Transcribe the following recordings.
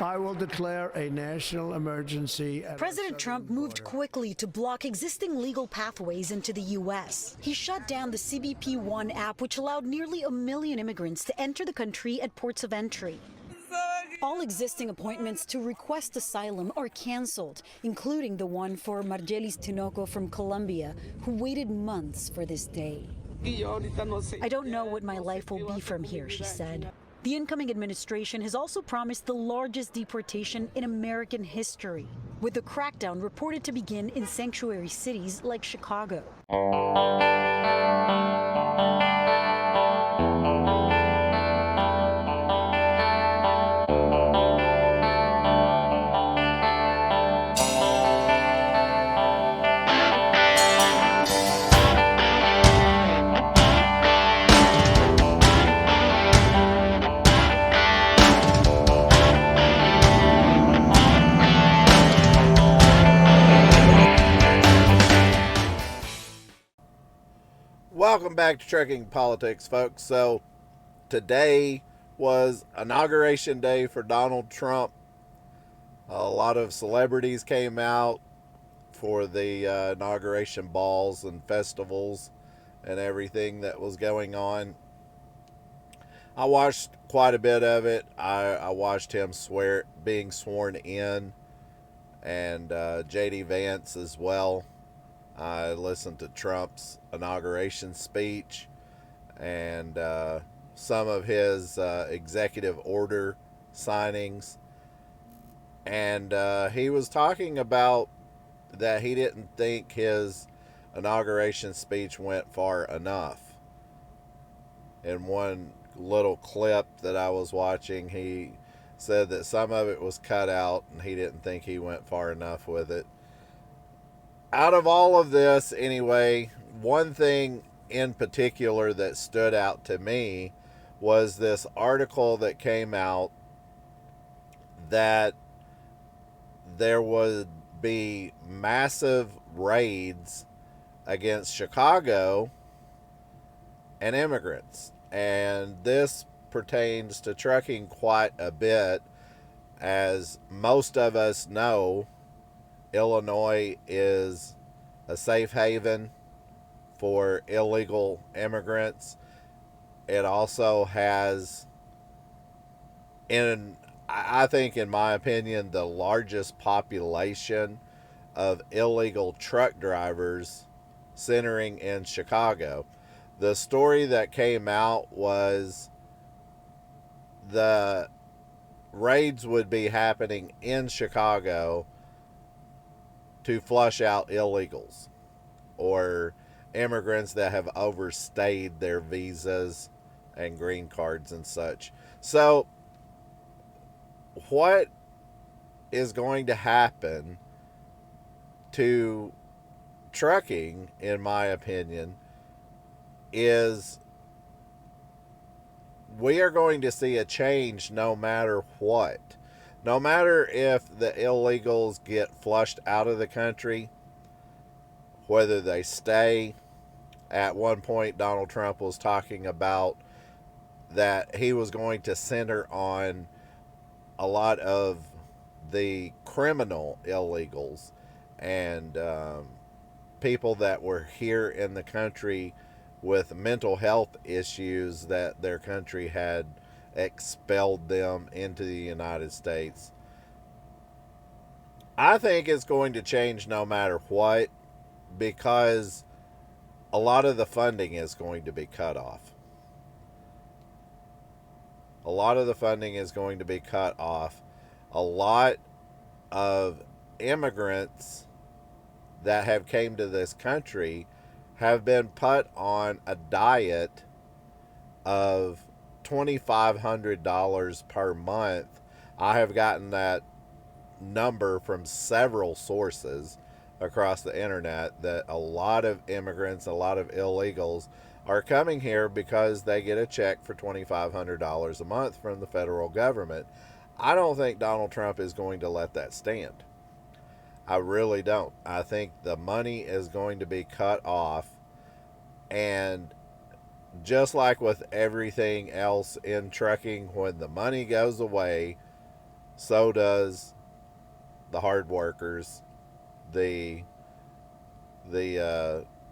I will declare a national emergency. President Trump moved quickly to block existing legal pathways into the U.S. He shut down the CBP One app, which allowed nearly 1 million immigrants to enter the country at ports of entry. All existing appointments to request asylum are canceled, including the one for Margelis Tinoco from Colombia, who waited months for this day. I don't know what my life will be from here, she said. The incoming administration has also promised the largest deportation in American history, with the crackdown reported to begin in sanctuary cities like Chicago. Welcome back to Trucking Politics, folks. So today was Inauguration Day for Donald Trump. A lot of celebrities came out for the inauguration balls and festivals and everything that was going on. I watched quite a bit of it. I watched him being sworn in, and J.D. Vance as well. I listened to Trump's inauguration speech and some of his executive order signings. And he was talking about that he didn't think his inauguration speech went far enough. In one little clip that I was watching, he said that some of it was cut out and he didn't think he went far enough with it. Out of all of this, anyway, one thing in particular that stood out to me was this article that came out that there would be massive raids against Chicago and immigrants. And this pertains to trucking quite a bit. As most of us know, Illinois is a safe haven for illegal immigrants. It also has, I think, in my opinion, the largest population of illegal truck drivers centering in Chicago. The story that came out was the raids would be happening in Chicago to flush out illegals or immigrants that have overstayed their visas and green cards and such. So what is going to happen to trucking, in my opinion, is we are going to see a change no matter what. No matter if the illegals get flushed out of the country, whether they stay. At one point, Donald Trump was talking about that he was going to center on a lot of the criminal illegals and people that were here in the country with mental health issues that their country had expelled them into the United States. I think it's going to change no matter what, because a lot of the funding is going to be cut off. A lot of the funding is going to be cut off. A lot of immigrants that have came to this country have been put on a diet of $2,500 per month. I have gotten that number from several sources across the internet, that a lot of immigrants, a lot of illegals are coming here because they get a check for $2,500 a month from the federal government. I don't think Donald Trump is going to let that stand. I really don't. I think the money is going to be cut off, and just like with everything else in trucking, when the money goes away, so does the hard workers, the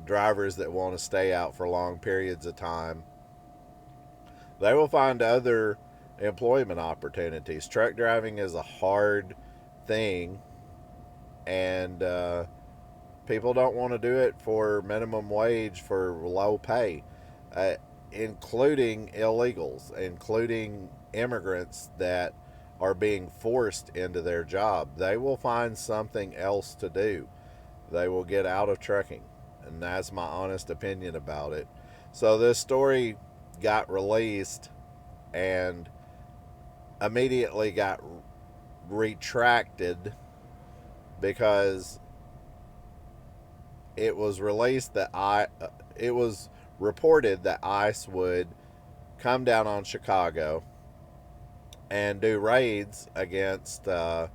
drivers that want to stay out for long periods of time. They will find other employment opportunities. Truck driving is a hard thing, and people don't want to do it for minimum wage for low pay, uh, including illegals, including immigrants that are being forced into their job. They will find something else to do. They will get out of trucking, and that's my honest opinion about it. So this story got released and immediately got retracted because it was released that it was reported that ICE would come down on Chicago and do raids against the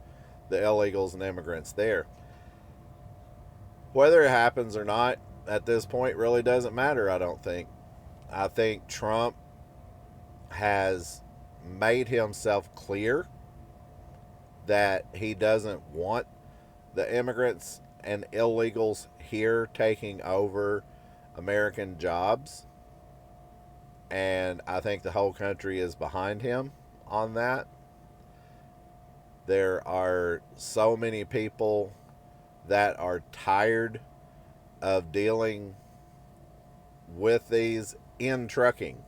illegals and immigrants there. Whether it happens or not at this point really doesn't matter, I don't think. I think Trump has made himself clear that he doesn't want the immigrants and illegals here taking over American jobs. And I think the whole country is behind him on that. There are so many people that are tired of dealing with these in trucking,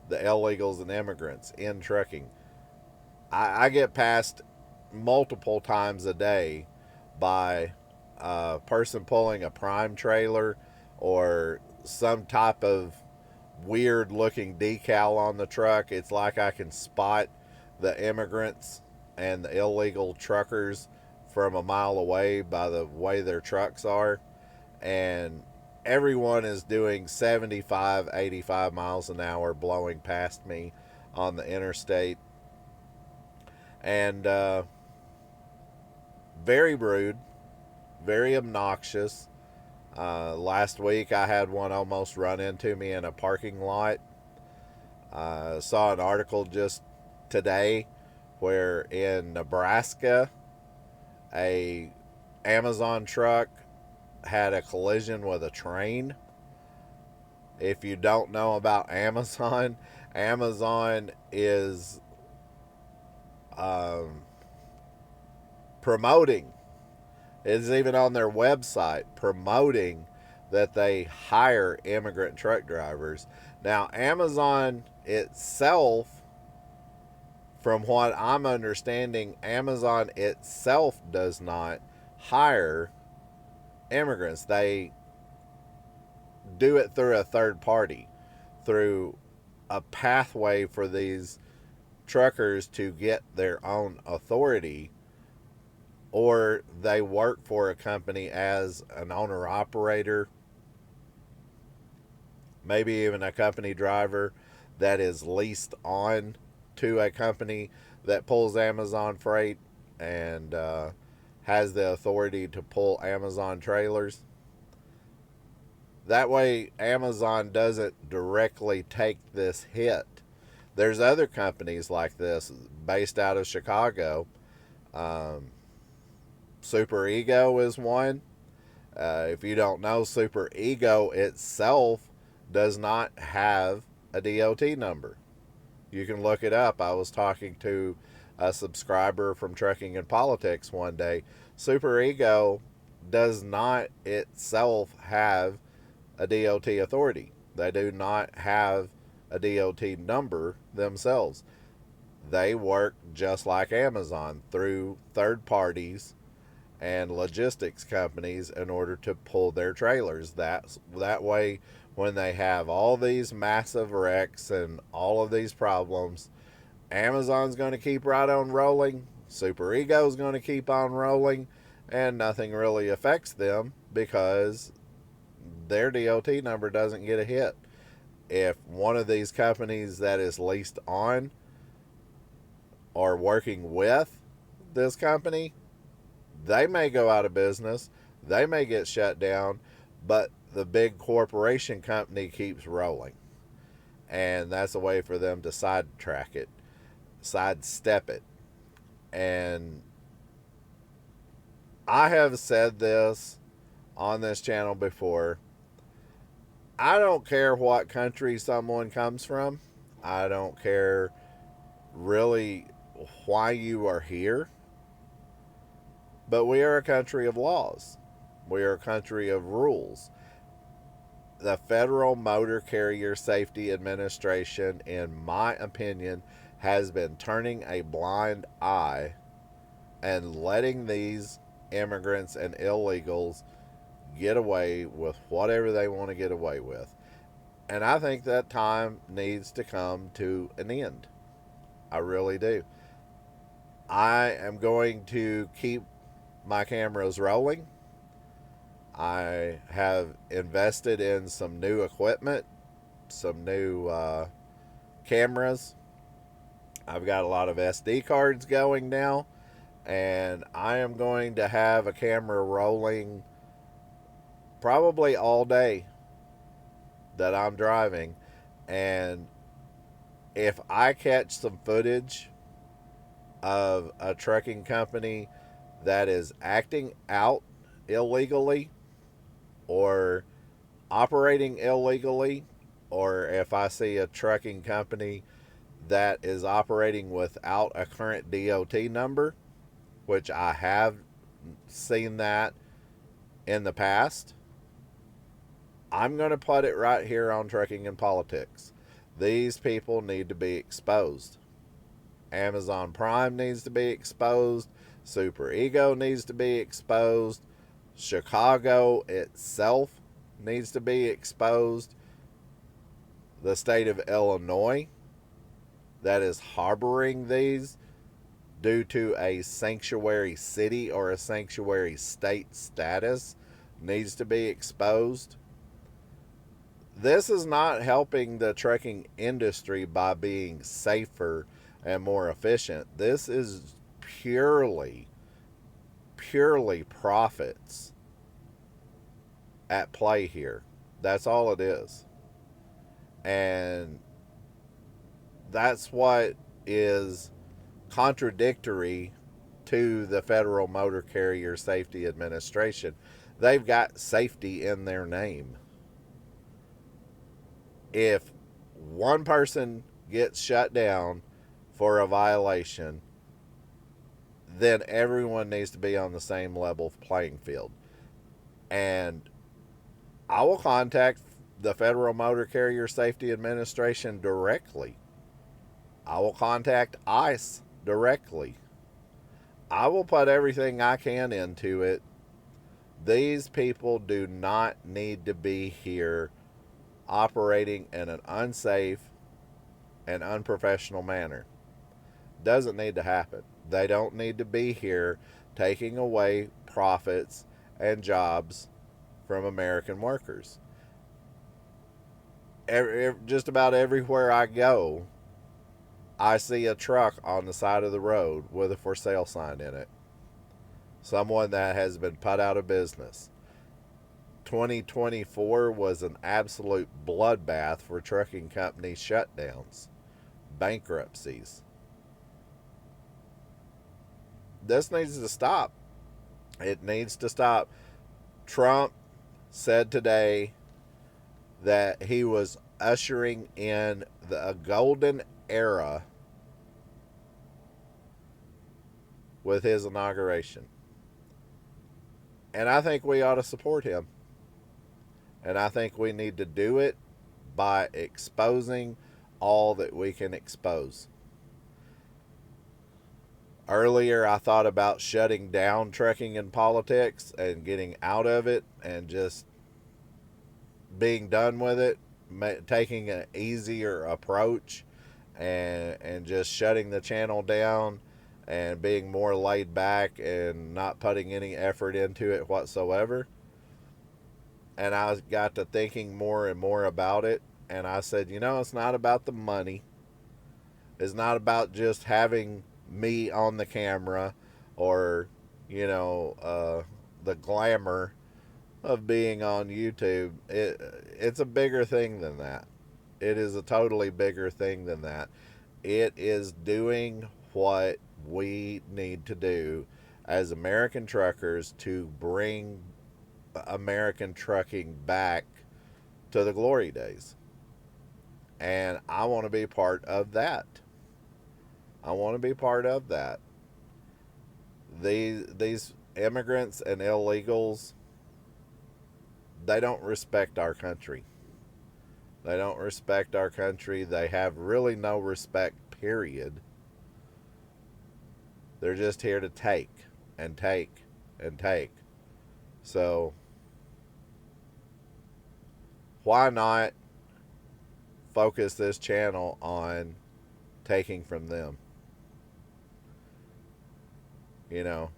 the illegals and immigrants in trucking. I get passed multiple times a day by a person pulling a prime trailer or some type of weird looking decal on the truck. It's like I can spot the immigrants and the illegal truckers from a mile away by the way their trucks are. And everyone is doing 75, 85 miles an hour blowing past me on the interstate. And very rude, very obnoxious. Last week I had one almost run into me in a parking lot. Saw an article just today where in Nebraska a Amazon truck had a collision with a train. If you don't know about Amazon, Amazon is promoting, it's even on their website, promoting that they hire immigrant truck drivers. Now, Amazon itself, from what I'm understanding, Amazon itself does not hire immigrants. They do it through a third party, through a pathway for these truckers to get their own authority, or they work for a company as an owner operator, maybe even a company driver that is leased on to a company that pulls Amazon freight and has the authority to pull Amazon trailers. That way Amazon doesn't directly take this hit. There's other companies like this based out of Chicago. Super Ego is one. If you don't know, Super Ego itself does not have a DOT number. You can look it up. I was talking to a subscriber from Trucking and Politics one day. Super Ego does not itself have a DOT authority. They do not have a DOT number themselves. They work just like Amazon through third parties and logistics companies in order to pull their trailers. That way, when they have all these massive wrecks and all of these problems, Amazon's going to keep right on rolling, Super Ego's going to keep on rolling, and nothing really affects them because their DOT number doesn't get a hit. If one of these companies that is leased on or working with this company, they may go out of business, they may get shut down, but the big corporation company keeps rolling. And that's a way for them to sidestep it. And I have said this on this channel before. I don't care what country someone comes from. I don't care really why you are here. But we are a country of laws. We are a country of rules. The Federal Motor Carrier Safety Administration, in my opinion, has been turning a blind eye and letting these immigrants and illegals get away with whatever they want to get away with. And I think that time needs to come to an end. I really do. I am going to keep my cameras rolling. I have invested in some new equipment, some new cameras. I've got a lot of SD cards going now, and I am going to have a camera rolling probably all day that I'm driving. And if I catch some footage of a trucking company that is acting out illegally or operating illegally, or if I see a trucking company that is operating without a current DOT number, which I have seen that in the past, I'm going to put it right here on Trucking and Politics. These people need to be exposed. Amazon Prime needs to be exposed. Super Ego needs to be exposed. Chicago itself needs to be exposed. The state of Illinois that is harboring these due to a sanctuary city or a sanctuary state status needs to be exposed. This is not helping the trucking industry by being safer and more efficient. This is purely profits at play here. That's all it is. And that's what is contradictory to the Federal Motor Carrier Safety Administration. They've got safety in their name. If one person gets shut down for a violation, then everyone needs to be on the same level playing field. And I will contact the Federal Motor Carrier Safety Administration directly. I will contact ICE directly. I will put everything I can into it. These people do not need to be here operating in an unsafe and unprofessional manner. Doesn't need to happen. They don't need to be here taking away profits and jobs from American workers. Just about everywhere I go, I see a truck on the side of the road with a for sale sign in it. Someone that has been put out of business. 2024 was an absolute bloodbath for trucking company shutdowns, bankruptcies. This needs to stop. It needs to stop. Trump said today that he was ushering in a golden era with his inauguration. And I think we ought to support him. And I think we need to do it by exposing all that we can expose. Earlier, I thought about shutting down Trucking and Politics and getting out of it and just being done with it, taking an easier approach and just shutting the channel down and being more laid back and not putting any effort into it whatsoever. And I got to thinking more and more about it. And I said, it's not about the money. It's not about just having me on the camera or, the glamour of being on YouTube. It's a bigger thing than that. It is a totally bigger thing than that. It is doing what we need to do as American truckers to bring American trucking back to the glory days. And I want to be part of that. I want to be part of that. These immigrants and illegals, they don't respect our country. They don't respect our country. They have really no respect, period. They're just here to take and take and take. So, why not focus this channel on taking from them? You know,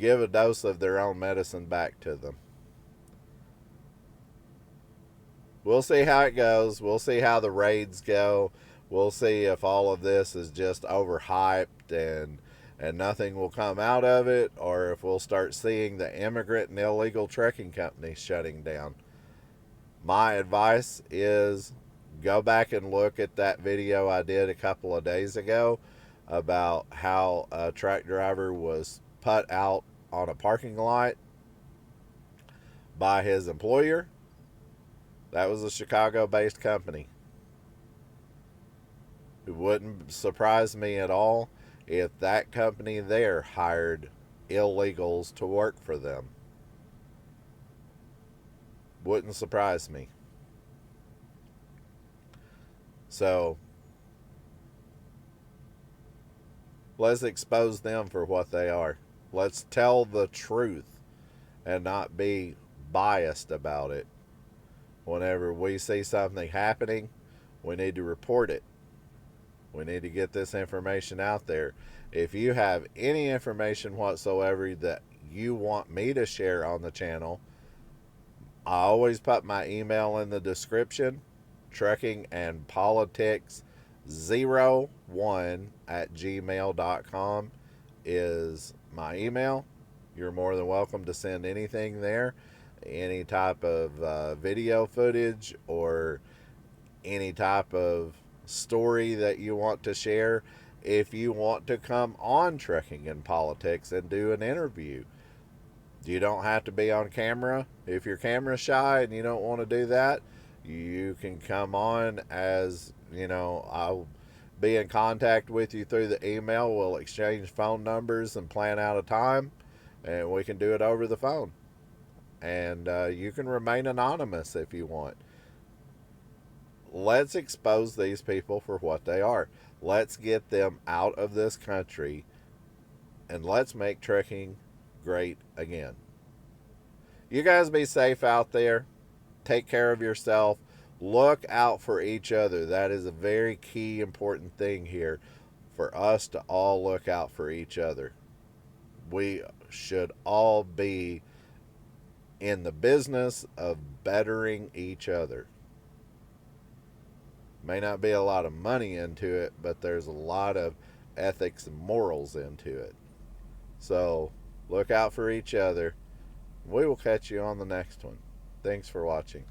give a dose of their own medicine back to them. We'll see how it goes. We'll see how the raids go. We'll see if all of this is just overhyped and nothing will come out of it, or if we'll start seeing the immigrant and illegal trucking companies shutting down. My advice is go back and look at that video I did a couple of days ago about how a truck driver was put out on a parking lot by his employer. That was a Chicago-based company. It wouldn't surprise me at all if that company there hired illegals to work for them. Wouldn't surprise me. So, let's expose them for what they are. Let's tell the truth and not be biased about it. Whenever we see something happening, we need to report it. We need to get this information out there. If you have any information whatsoever that you want me to share on the channel, I always put my email in the description. truckingandpolitics01@gmail.com is my email. You're more than welcome to send anything there. Any type of video footage or any type of story that you want to share. If you want to come on Trucking and Politics and do an interview, you don't have to be on camera. If you're camera shy and you don't want to do that, you can come on as, I'll be in contact with you through the email. We'll exchange phone numbers and plan out a time, and we can do it over the phone. And you can remain anonymous if you want. Let's expose these people for what they are. Let's get them out of this country, and let's make trucking great again. You guys be safe out there. Take care of yourself. Look out for each other. That is a very key, important thing here, for us to all look out for each other. We should all be in the business of bettering each other. May not be a lot of money into it, but there's a lot of ethics and morals into it. So look out for each other. We will catch you on the next one. Thanks for watching.